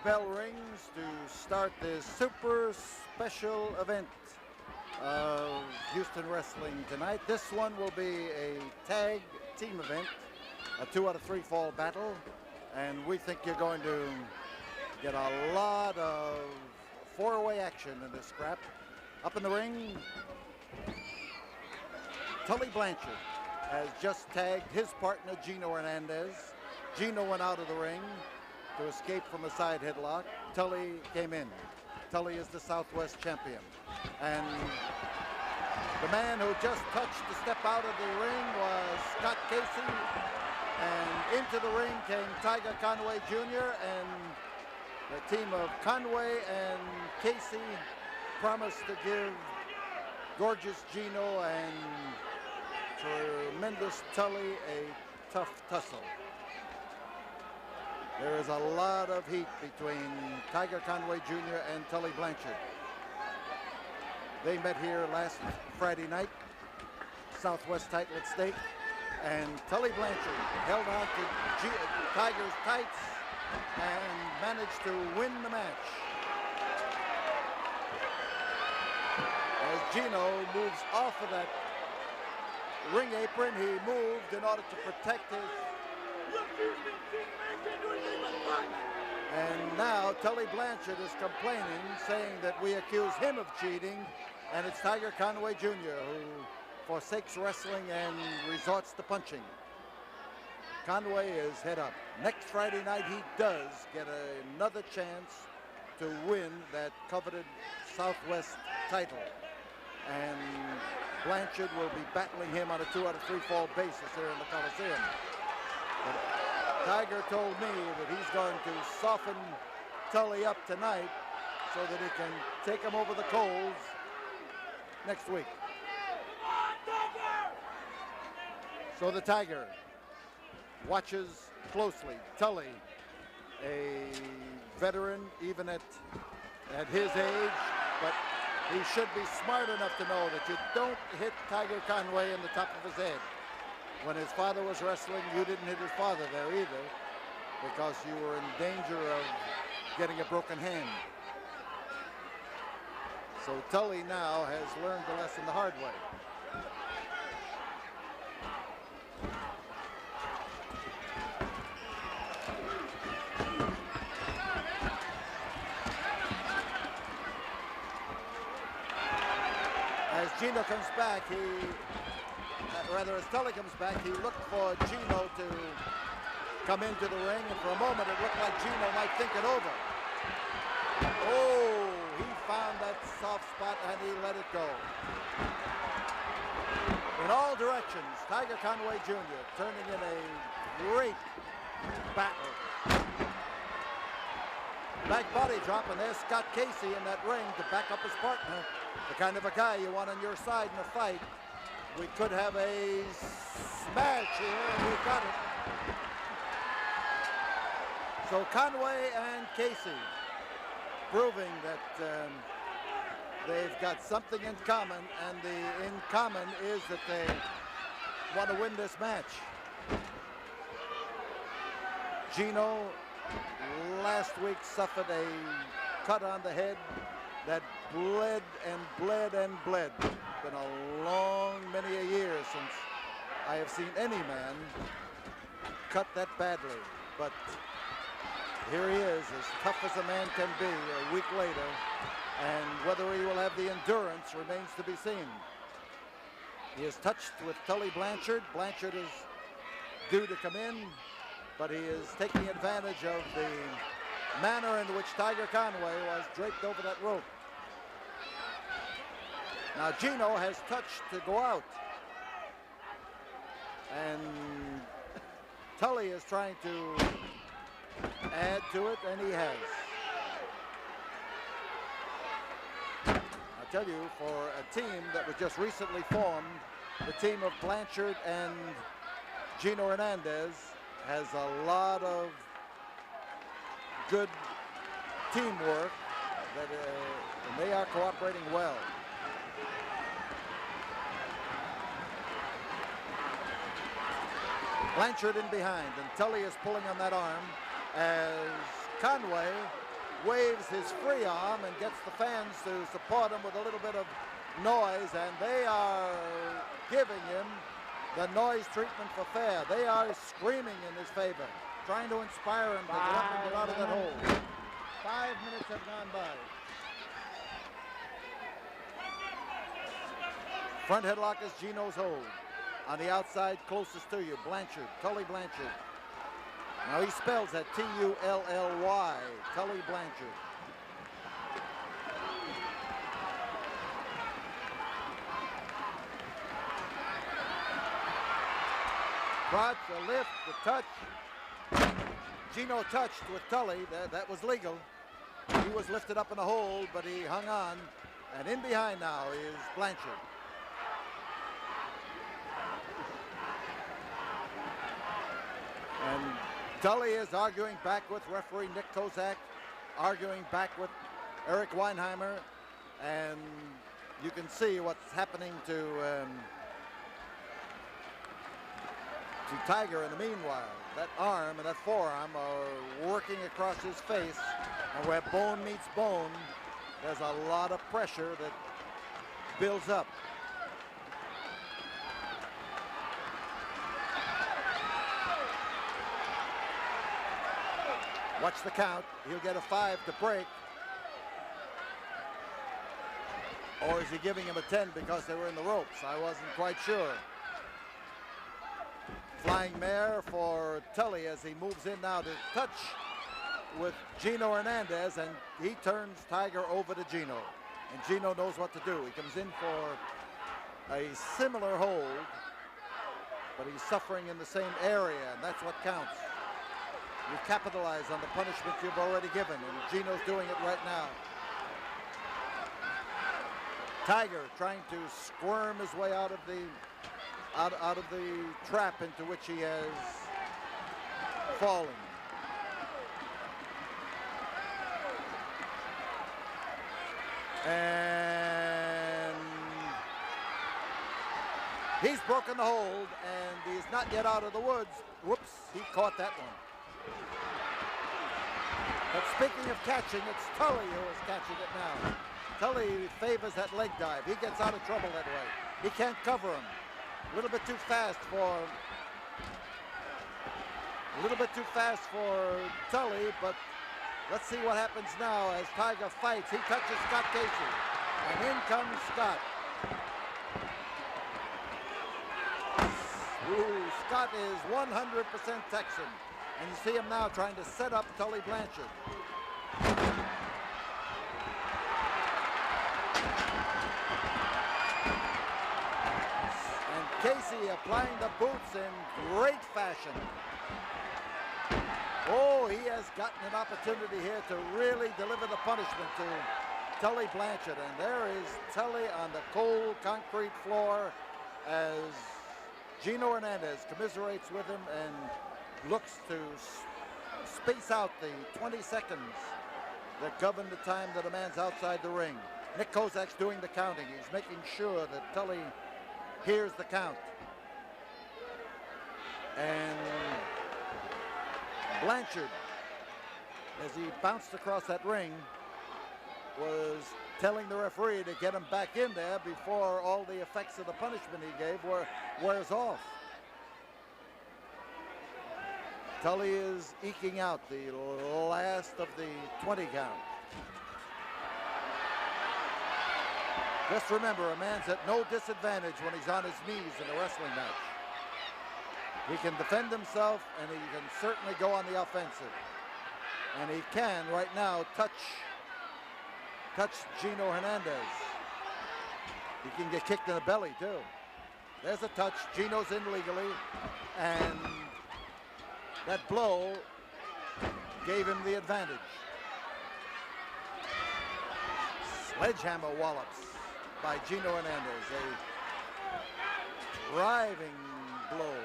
the bell rings to start this super special event of Houston Wrestling tonight. This one will be a tag team event, a 2 out of 3 fall battle, and we think you're going to get a lot of four-way action in this scrap. Up in the ring, Tully Blanchard has just tagged his partner Gino Hernandez. Gino went out of the ring to escape from a side headlock. Tully came in. Tully is the Southwest champion. And the man who just touched to step out of the ring was Scott Casey. And into the ring came Tiger Conway Jr. And the team of Conway and Casey promised to give gorgeous Gino and tremendous Tully a tough tussle. There is a lot of heat between Tiger Conway Jr. and Tully Blanchard. They met here last Friday night, Southwest title at stake, and Tully Blanchard held on to Tiger's tights and managed to win the match. As Gino moves off of that ring apron, he moved in order to protect his. And now Tully Blanchard is complaining, saying that we accuse him of cheating, and it's Tiger Conway Jr. who forsakes wrestling and resorts to punching. Conway is head up. Next Friday night he does get another chance to win that coveted Southwest title. And Blanchard will be battling him on a 2 out of 3 fall basis here in the Coliseum. But Tiger told me that he's going to soften Tully up tonight so that he can take him over the coals next week. So the Tiger watches closely. Tully, a veteran even at his age, but he should be smart enough to know that you don't hit Tiger Conway in the top of his head. When his father was wrestling, you didn't hit his father there either, because you were in danger of getting a broken hand. So Tully now has learned the lesson the hard way. As Gino comes back, as Tully comes back, he looked for Gino to come into the ring, and for a moment it looked like Gino might think it over. Oh, he found that soft spot and he let it go. In all directions, Tiger Conway Jr. turning in a great battle. Back body drop, and there's Scott Casey in that ring to back up his partner. The kind of a guy you want on your side in a fight. We could have a smash here, and we've got it. So Conway and Casey proving that they've got something in common, and the in common is that they want to win this match. Gino last week suffered a cut on the head that bled and bled and bled. It's been a long many a years since I have seen any man cut that badly. But here he is, as tough as a man can be a week later, and whether he will have the endurance remains to be seen. He is touched with Tully Blanchard. Blanchard is due to come in, but he is taking advantage of the manner in which Tiger Conway was draped over that rope. Now Gino has touched to go out, and Tully is trying to add to it, and he has. I tell you, for a team that was just recently formed, the team of Blanchard and Gino Hernandez has a lot of good teamwork, and they are cooperating well. Blanchard in behind, and Tully is pulling on that arm as Conway waves his free arm and gets the fans to support him with a little bit of noise, and they are giving him the noise treatment for fair. They are screaming in his favor, trying to inspire him to get up and get out of that hole. 5 minutes have gone by. Front headlock is Gino's hold. On the outside, closest to you, Blanchard, Tully Blanchard. Now he spells that T-U-L-L-Y, Tully Blanchard. Crotch, a lift, the touch. Gino touched with Tully. That was legal. He was lifted up in the hold, but he hung on. And in behind now is Blanchard. And Tully is arguing back with referee Nick Kozak, arguing back with Eric Weinheimer, and you can see what's happening to Tiger in the meanwhile. That arm and that forearm are working across his face, and where bone meets bone, there's a lot of pressure that builds up. Watch the count. He'll get a 5 to break. Or is he giving him a 10 because they were in the ropes? I wasn't quite sure. Flying mare for Tully as he moves in now to touch with Gino Hernandez, and he turns Tiger over to Gino. And Gino knows what to do. He comes in for a similar hold, but he's suffering in the same area, and that's what counts. You capitalize on the punishment you've already given, and Gino's doing it right now. Tiger trying to squirm his way out of the trap into which he has fallen. And he's broken the hold, and he's not yet out of the woods. Whoops, he caught that one. But speaking of catching, it's Tully who is catching it now. Tully favors that leg dive. He gets out of trouble that way. He can't cover him. A little bit too fast for Tully, but let's see what happens now as Tiger fights. He touches Scott Casey, and in comes Scott. Ooh, Scott is 100% Texan. And you see him now trying to set up Tully Blanchard. And Casey applying the boots in great fashion. Oh, he has gotten an opportunity here to really deliver the punishment to Tully Blanchard. And there is Tully on the cold concrete floor as Gino Hernandez commiserates with him and looks to space out the 20 seconds that govern the time that a man's outside the ring. Nick Kozak's doing the counting. He's making sure that Tully hears the count. And Blanchard, as he bounced across that ring, was telling the referee to get him back in there before all the effects of the punishment he gave wears off. Tully is eking out the last of the 20 count. Just remember, a man's at no disadvantage when he's on his knees in a wrestling match. He can defend himself, and he can certainly go on the offensive. And he can, right now, touch Gino Hernandez. He can get kicked in the belly, too. There's a touch. Gino's in legally, and that blow gave him the advantage. Sledgehammer wallops by Gino Hernandez. A driving blow.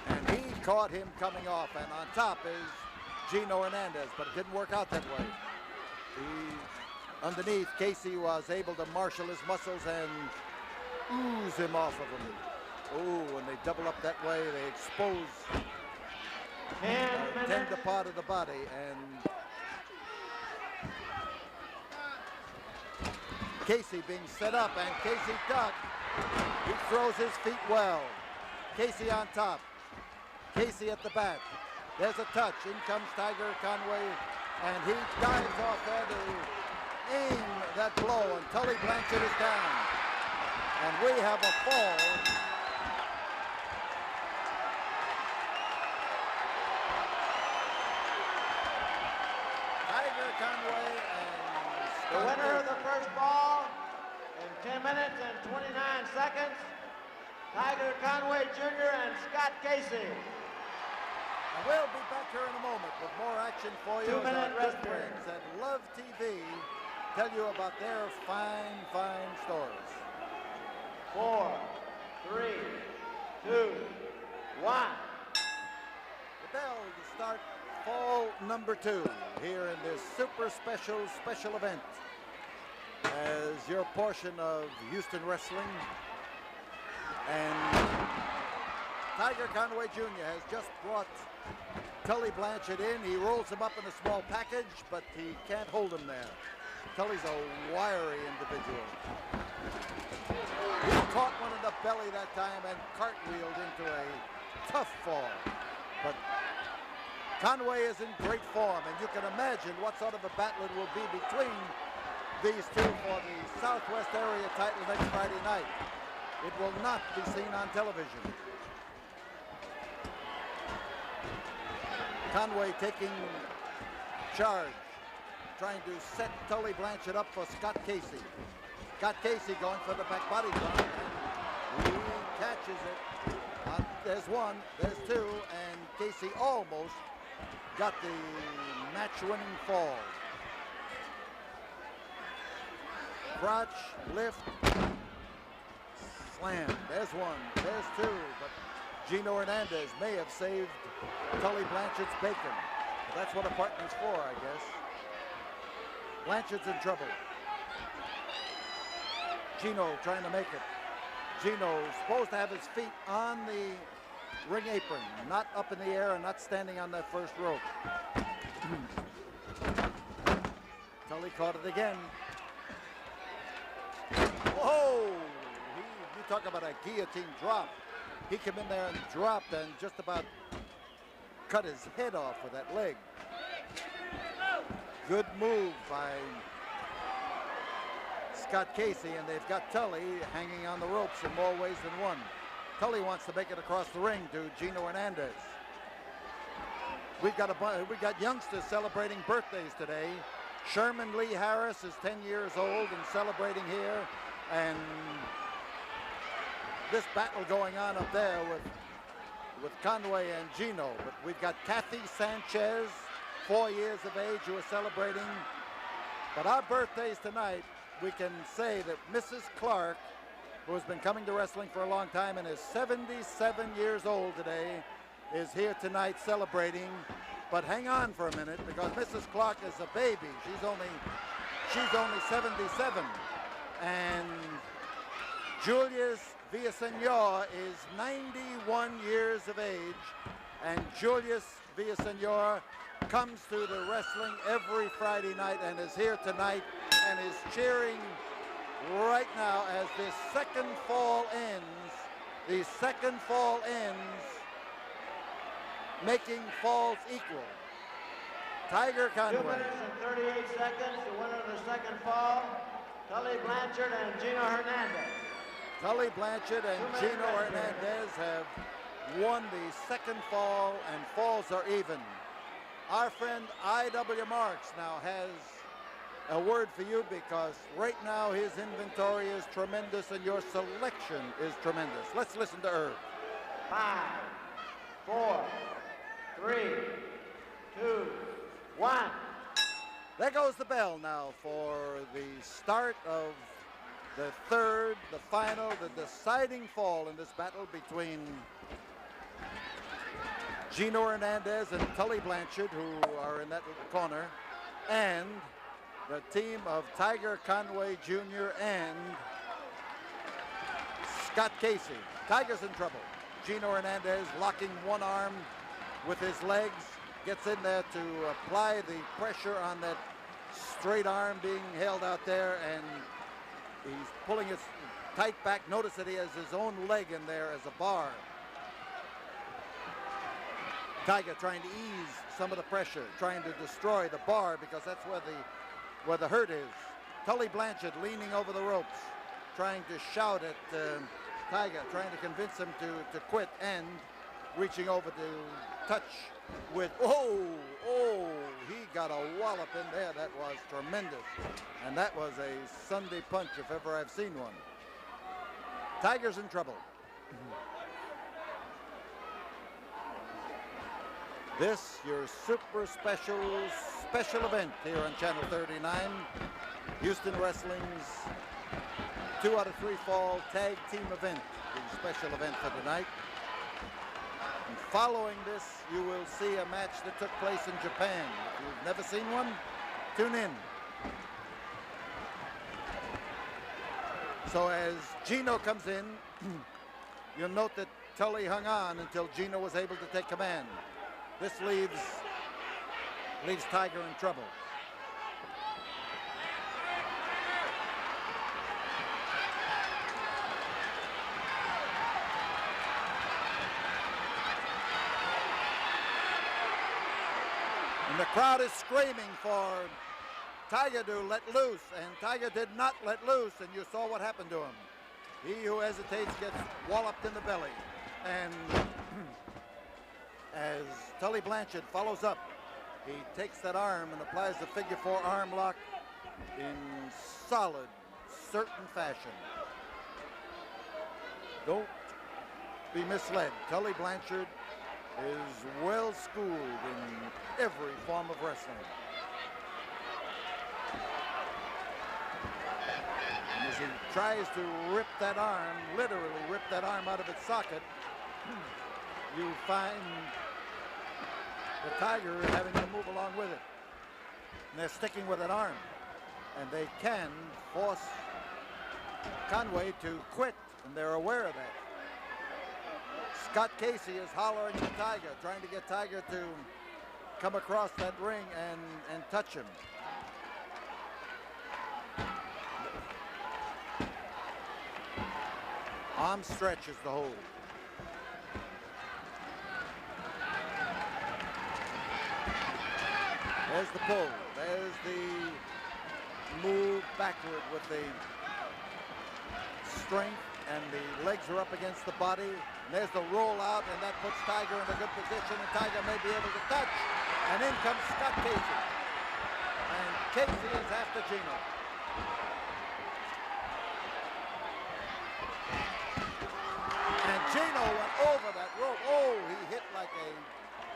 And he caught him coming off, and on top is Gino Hernandez, but it didn't work out that way. Underneath, Casey was able to marshal his muscles and ooze him off of him. Oh, when they double up that way, they expose tender part of the body, and Casey being set up, and Casey ducked. He throws his feet well. Casey on top. Casey at the bat. There's a touch. In comes Tiger Conway, and he dives off there to aim that blow, and Tully Blanchard is down. And we have a fall. Tiger Conway and the winner of the first ball in 10 minutes and 29 seconds, Tiger Conway Jr. and Scott Casey. And we'll be back here in a moment with more action for you. 2-minute As our rest good friends at Love TV tell you about their fine, fine stories. 4, 3, 2, 1. The bell to start fall number 2 here in this super special event as your portion of Houston Wrestling. And Tiger Conway Jr. has just brought Tully Blanchard in. He rolls him up in a small package, but he can't hold him there. Tully's a wiry individual. He caught one in the belly that time and cartwheeled into a tough fall. But Conway is in great form, and you can imagine what sort of a battle it will be between these two for the Southwest area title next Friday night. It will not be seen on television. Conway taking charge, trying to set Tully Blanchard up for Scott Casey. Scott Casey going for the back body drop, and he catches it. There's one, there's two, and Casey almost got the match-winning fall. Crotch, lift, slam. There's one, there's two, but Gino Hernandez may have saved Tully Blanchard's bacon. But that's what a partner's for, I guess. Blanchard's in trouble. Gino trying to make it. Gino's supposed to have his feet on the ring apron, not up in the air and not standing on that first rope. Tully caught it again. Whoa! You talk about a guillotine drop. He came in there and dropped and just about cut his head off with that leg. Good move by Scott Casey, and they've got Tully hanging on the ropes in more ways than one. Tully wants to make it across the ring to Gino Hernandez. We've got youngsters celebrating birthdays today. Sherman Lee Harris is 10 years old and celebrating here, and this battle going on up there with Conway and Gino. But we've got Kathy Sanchez, 4 years of age, who is celebrating. But our birthdays tonight, we can say that Mrs. Clark, who has been coming to wrestling for a long time and is 77 years old today, is here tonight celebrating. But hang on for a minute, because Mrs. Clark is a baby. She's only 77. And Julius Villasenor is 91 years of age, and Julius Villasenor comes to the wrestling every Friday night and is here tonight and is cheering right now as this second fall ends. The second fall ends, making falls equal. Tiger Conway. 2 minutes and 38 seconds, the winner of the second fall, Tully Blanchard and Gino Hernandez. Tully Blanchard and Gino Hernandez have won the second fall, and falls are even. Our friend I.W. Marks now has a word for you, because right now his inventory is tremendous and your selection is tremendous. Let's listen to Irv. 5, 4, 3, 2, 1. There goes the bell now for the start of the third, the final, the deciding fall in this battle between Gino Hernandez and Tully Blanchard, who are in that corner, and the team of Tiger Conway Jr. and Scott Casey. Tiger's in trouble. Gino Hernandez locking one arm with his legs, gets in there to apply the pressure on that straight arm being held out there, and he's pulling it tight back. Notice that he has his own leg in there as a bar. Tiger trying to ease some of the pressure, trying to destroy the bar, because that's where the hurt is. Tully Blanchard leaning over the ropes, trying to shout at Tiger, trying to convince him to quit, and reaching over to touch with, he got a wallop in there. That was tremendous. And that was a Sunday punch if ever I've seen one. Tiger's in trouble. This, your super special event here on Channel 39. Houston Wrestling's 2 out of 3 fall tag team event, the special event for tonight. And following this, you will see a match that took place in Japan. If you've never seen one, tune in. So as Gino comes in, you'll note that Tully hung on until Gino was able to take command. This leaves Tiger in trouble. And the crowd is screaming for Tiger to let loose, and Tiger did not let loose, and you saw what happened to him. He who hesitates gets walloped in the belly. And as Tully Blanchard follows up, he takes that arm and applies the figure 4 arm lock in solid, certain fashion. Don't be misled. Tully Blanchard is well schooled in every form of wrestling. And as he tries to rip that arm, literally rip that arm out of its socket, you find the Tiger is having to move along with it. And they're sticking with that arm. And they can force Conway to quit, and they're aware of that. Scott Casey is hollering at Tiger, trying to get Tiger to come across that ring and touch him. Arm stretch is the hold. There's the pull. There's the move backward with the strength, and the legs are up against the body. And there's the roll out, and that puts Tiger in a good position, and Tiger may be able to touch. And in comes Scott Casey. And Casey is after Gino. And Gino went over that rope. Oh, he hit like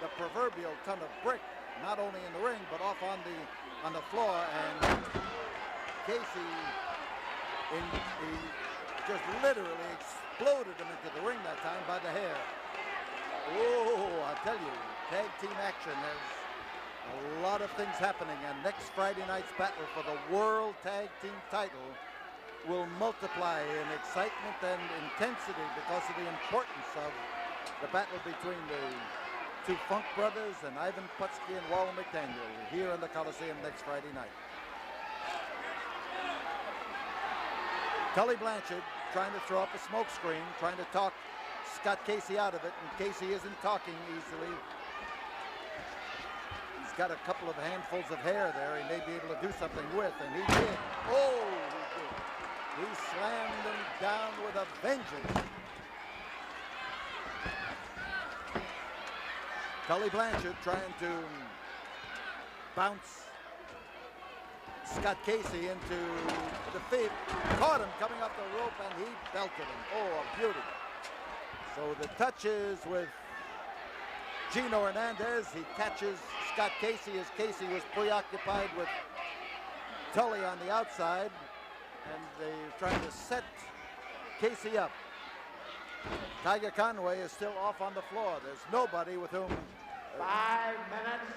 the proverbial ton of brick, not only in the ring, but off on the floor. And Casey, he just literally exploded him into the ring that time by the hair. Oh, I tell you, tag team action. There's a lot of things happening, and next Friday night's battle for the World Tag Team title will multiply in excitement and intensity because of the importance of the battle between the two Funk brothers and Ivan Putski and Wall McDaniel here in the Coliseum next Friday night. Tully Blanchard trying to throw up a smoke screen, trying to talk Scott Casey out of it, and Casey isn't talking easily. He's got a couple of handfuls of hair there he may be able to do something with, and he did. Oh, he did. He slammed him down with a vengeance. Tully Blanchard trying to bounce Scott Casey into the feet, caught him coming off the rope, and he belted him. Oh, a beauty. So the touches with Gino Hernandez. He catches Scott Casey as Casey was preoccupied with Tully on the outside, and they're trying to set Casey up. Tiger Conway is still off on the floor. There's nobody with whom 5 minutes.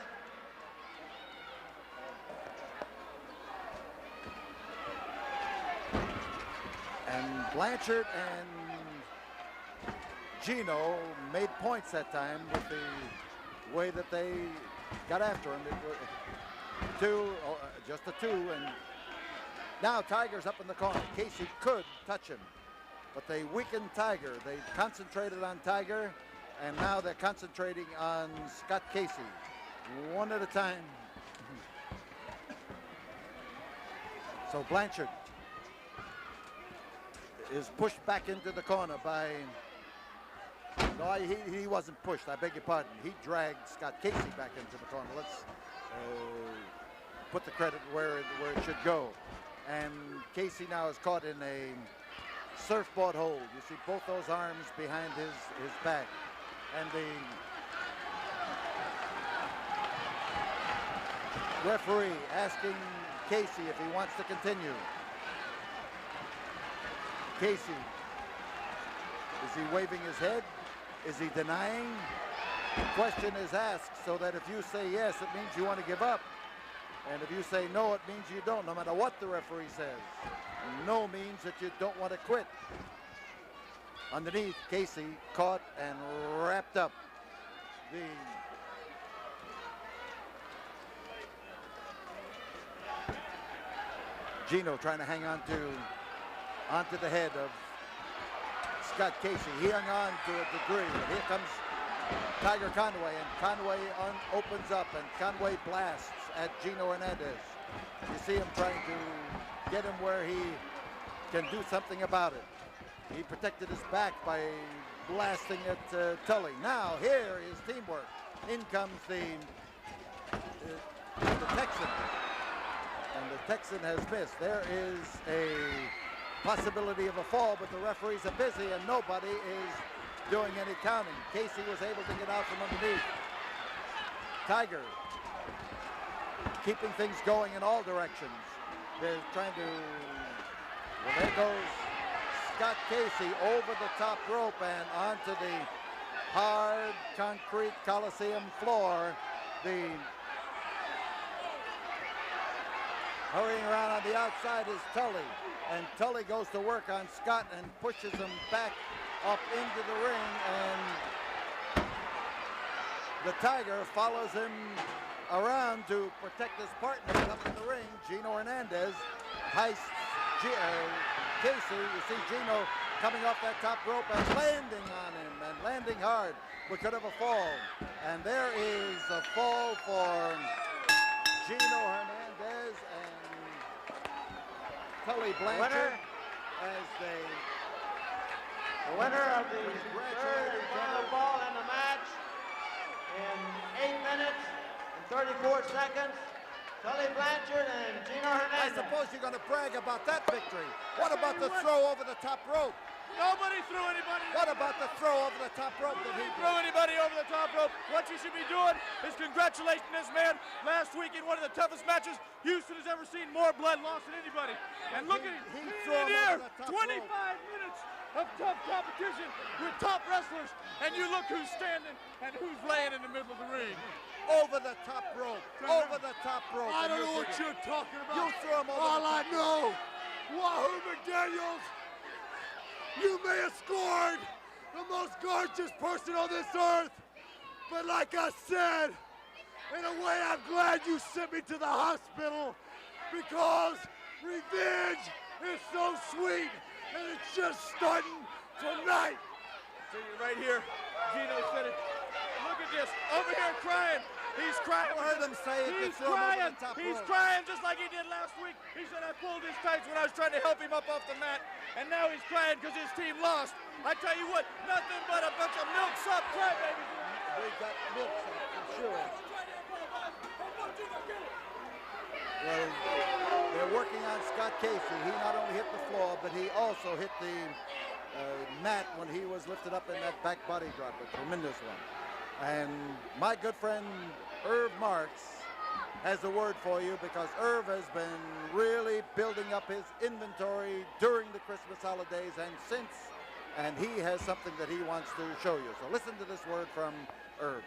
And Blanchard and Gino made points that time with the way that they got after him. It was just a 2, and now Tiger's up in the corner. Casey could touch him, but they weakened Tiger. They concentrated on Tiger, and now they're concentrating on Scott Casey, one at a time. So Blanchard is pushed back into the corner by, no, he wasn't pushed, I beg your pardon. He dragged Scott Casey back into the corner. Let's put the credit where it should go. And Casey now is caught in a surfboard hold. You see both those arms behind his back. And the referee asking Casey if he wants to continue. Casey, is he waving his head? Is he denying? The question is asked so that if you say yes, it means you want to give up. And if you say no, it means you don't, no matter what the referee says. No means that you don't want to quit. Underneath, Casey caught and wrapped up. Gino trying to hang onto the head of Scott Casey. He hung on to a degree. Here comes Tiger Conway, and Conway opens up, and Conway blasts at Gino Hernandez. You see him trying to get him where he can do something about it. He protected his back by blasting at Tully. Now here is teamwork. In comes the Texan. And the Texan has missed. There is a possibility of a fall, but the referees are busy and nobody is doing any counting. Casey was able to get out from underneath. Tiger keeping things going in all directions. They're trying to, well, there goes Scott Casey over the top rope and onto the hard concrete Coliseum floor. Hurrying around on the outside is Tully, and Tully goes to work on Scott and pushes him back up into the ring, and the Tiger follows him around to protect his partner up in the ring. Gino Hernandez heists Casey. You see Gino coming off that top rope and landing on him, and landing hard. We could have a fall, and there is a fall for Gino Hernandez and Tully Blanchard as the winner of the third and final ball in the match in 8 minutes and 34 seconds. Tully Blanchard and Gino Hernandez. I suppose you're going to brag about that victory. What about the throw over the top rope? Nobody threw anybody. What about the throw over the top rope that he threw anybody over the top rope? What you should be doing is congratulating this man. Last week in one of the toughest matches Houston has ever seen, more blood lost than anybody. And look at him here, 25 minutes of tough competition with top wrestlers, and you look who's standing and who's laying in the middle of the ring. Over the top rope, over the top rope. I don't know what you're talking about. You threw him over All the top I know, Wahoo McDaniels, you may have scored the most gorgeous person on this earth, but like I said, in a way I'm glad you sent me to the hospital, because revenge is so sweet, and it's just starting tonight. See you right here, Gino said it. Look at this, over here crying. He's crying. I heard him say it. He's crying. He's crying just like he did last week. He said, I pulled his tights when I was trying to help him up off the mat, and now he's crying because his team lost. I tell you what, nothing but a bunch of milk-sop crybabies. They got milk-sop for sure. Well, they're working on Scott Casey. He not only hit the floor, but he also hit the mat when he was lifted up in that back body drop, a tremendous one. And my good friend Irv Marks has a word for you, because Irv has been really building up his inventory during the Christmas holidays and since, and he has something that he wants to show you. So listen to this word from Irv.